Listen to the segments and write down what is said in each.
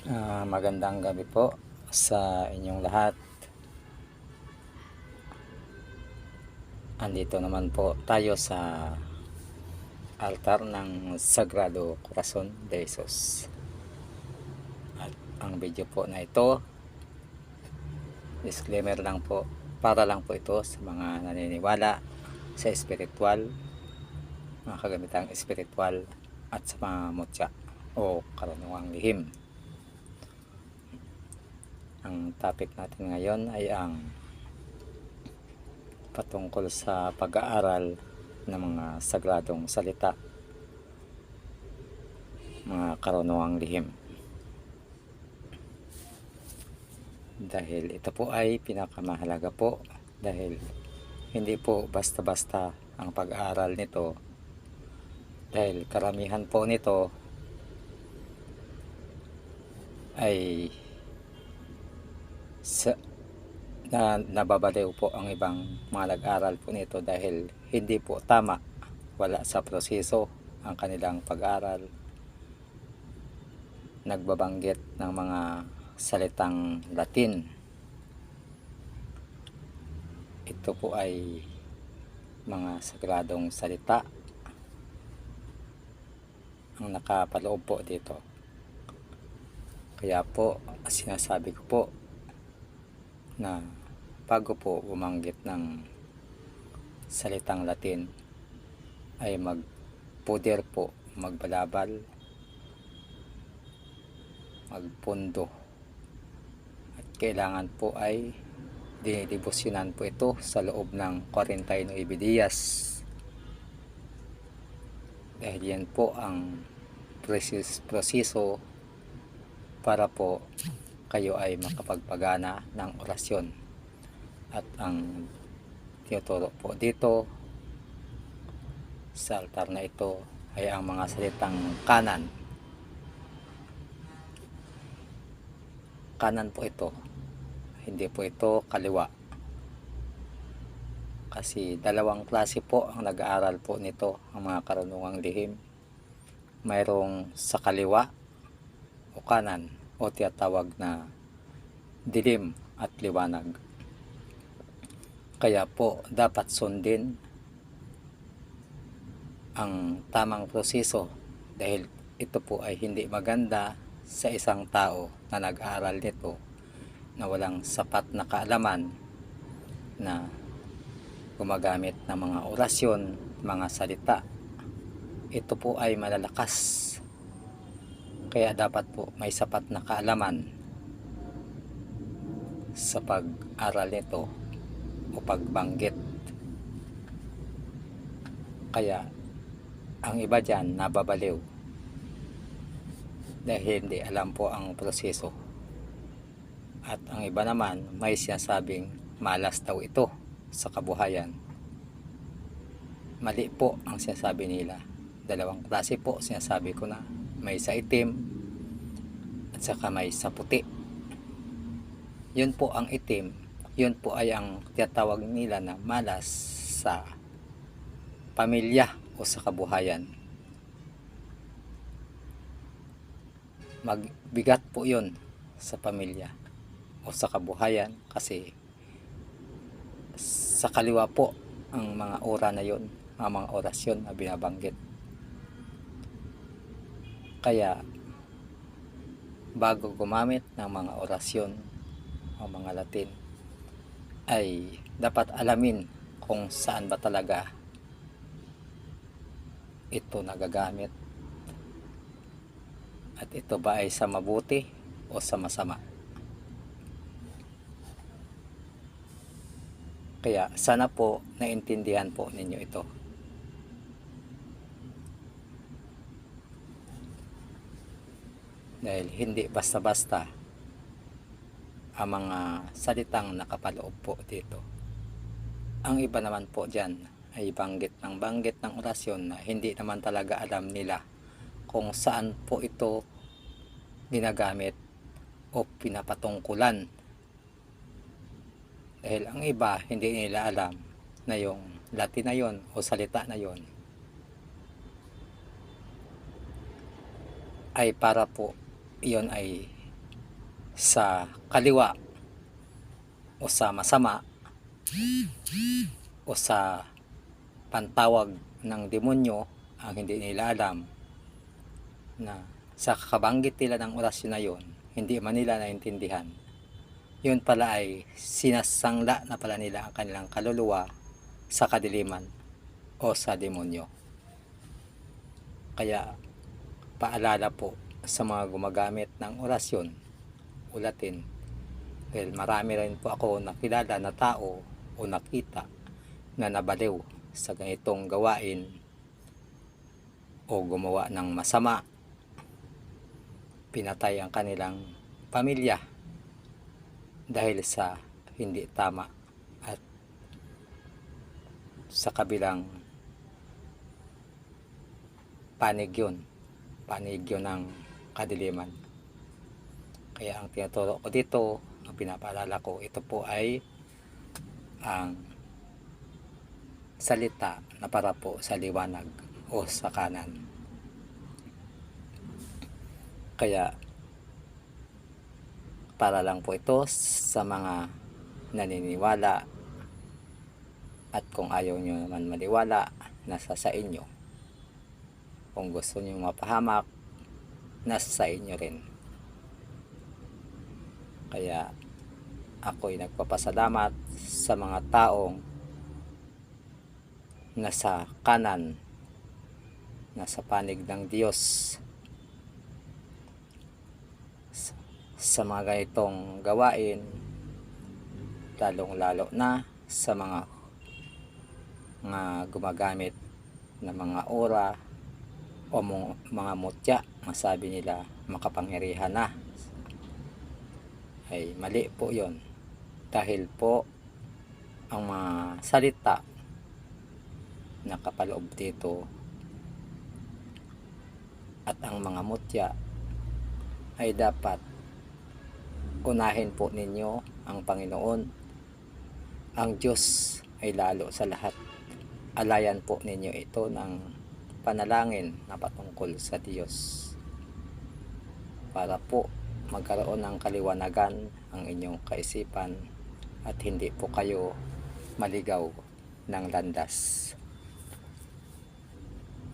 Magandang gabi po sa inyong lahat. Andito naman po tayo sa altar ng Sagrado Corazon de Jesus. At ang video po na ito, disclaimer lang po, para lang po ito sa mga naniniwala sa espiritual, mga kagamitang espiritual at sa mga mutya o karunungang lihim. Ang topic natin ngayon ay ang patungkol sa pag-aaral ng mga sagradong salita, mga karunungang lihim. Dahil ito po ay pinakamahalaga po, dahil hindi po basta-basta ang pag-aaral nito, dahil karamihan po nito ay nababaliw po ang ibang mga nag-aral po nito dahil hindi po tama, wala sa proseso ang kanilang pag-aral, nagbabanggit ng mga salitang Latin. Ito po ay mga sagradong salita ang nakapaloob po dito. Kaya po sinasabi ko po na bago po bumanggit ng salitang Latin ay magpuder po, magbalabal, magpundo, at kailangan po ay dinidibusyonan po ito sa loob ng 49 días, dahil yan po ang proseso para po kayo ay makapagpagana ng orasyon. At ang tinuturo po dito sa altar na ito ay ang mga salitang kanan. Kanan po ito, hindi po ito kaliwa, kasi dalawang klase po ang nag-aaral po nito, ang mga karunungang lihim. Mayroong sa kaliwa o kanan, o tinatawag na dilim at liwanag. Kaya po dapat sundin ang tamang proseso, dahil ito po ay hindi maganda sa isang tao na nag-aaral nito na walang sapat na kaalaman, na gumagamit ng mga orasyon, mga salita. Ito po ay malalakas, kaya dapat po may sapat na kaalaman sa pag-aral nito o pagbanggit. Kaya ang iba dyan nababaliw dahil hindi alam po ang proseso, at ang iba naman may sinasabing malas daw ito sa kabuhayan. Mali po ang sinasabi nila. Dalawang klase po sinasabi ko na, may sa itim at saka may sa puti. Yun po ang itim, yun po ay ang tinatawag nila na malas sa pamilya o sa kabuhayan. Magbigat po yun sa pamilya o sa kabuhayan, kasi sa kaliwa po ang mga ora na yun, ang mga orasyon na binabanggit. Kaya bago gumamit ng mga orasyon o mga Latin ay dapat alamin kung saan ba talaga ito nagagamit, at ito ba ay sa mabuti o sa masama. Kaya sana po naintindihan po ninyo ito. Dahil hindi basta-basta ang mga salitang nakapaloob po dito. Ang iba naman po dyan ay banggit ng orasyon na hindi naman talaga alam nila kung saan po ito ginagamit o pinapatungkulan. Dahil ang iba hindi nila alam na yung Latin na yon o salita na yon ay para po iyon ay sa kaliwa o sa masama o sa pantawag ng demonyo, ang hindi nila alam na sa kakabanggit nila ng orasyon na yun, hindi man nila naintindihan, yun pala ay sinasangla na pala nila ang kanilang kaluluwa sa kadiliman o sa demonyo. Kaya paalala po sa mga gumagamit ng orasyon, ulatin, dahil marami rin po ako nakilala na tao o nakita na nabaliw sa ganitong gawain o gumawa ng masama, pinatay ang kanilang pamilya dahil sa hindi tama at sa kabilang panig yun ng kadiliman. Kaya ang tinuturo ko dito, ang pinapaalala ko, ito po ay ang salita na para po sa liwanag o sa kanan. Kaya para lang po ito sa mga naniniwala, at kung ayaw nyo naman maniwala, nasa sa inyo. Kung gusto nyo mapahamak, nasa sa inyo rin. Kaya ako'y nagpapasalamat sa mga taong nasa kanan, nasa panig ng Diyos, sa mga ganitong gawain, lalong lalo na sa mga gumagamit ng mga aura o mga mutya, masabi nila makapangyarihan na, ay mali po yon. Dahil po ang mga salita na kapaloob dito at ang mga mutya ay dapat unahin po ninyo ang Panginoon. Ang Diyos ay lalo sa lahat. Alayan po ninyo ito ng panalangin na patungkol sa Diyos para po magkaroon ng kaliwanagan ang inyong kaisipan at hindi po kayo maligaw ng landas.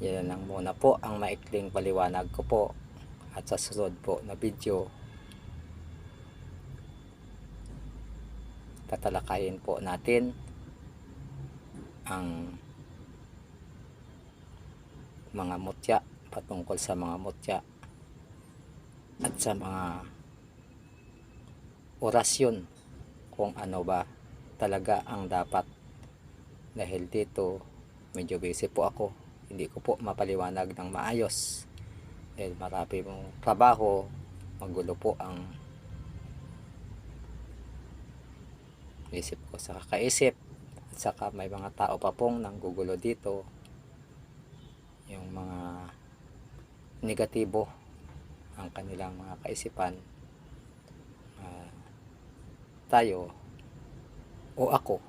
Yan lang muna po ang maikling paliwanag ko po, at sa susunod po na video tatalakayin po natin ang mga mutya, patungkol sa mga mutya at sa mga orasyon, kung ano ba talaga ang dapat. Dahil dito medyo busy po ako, hindi ko po mapaliwanag ng maayos dahil marami mong trabaho, magulo po ang isip ko sa kakaisip, at saka may mga tao pa pong nanggugulo dito, yung mga negatibo ang kanilang mga kaisipan. Tayo o ako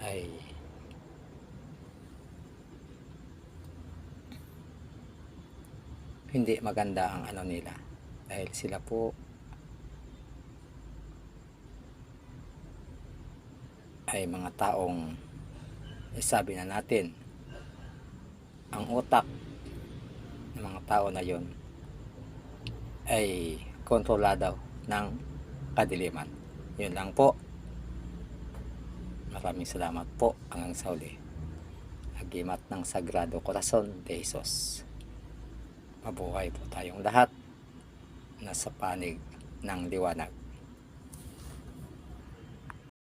ay hindi maganda ang ano nila, dahil sila po ay mga taong, sabi na natin, ang utak ng mga tao na yon ay kontrolado ng kadiliman. Yun lang po. Maraming salamat po hanggang sa huli. Agimat ng Sagrado Corazon de Jesus. Mabuhay po tayong lahat nasa panig ng liwanag.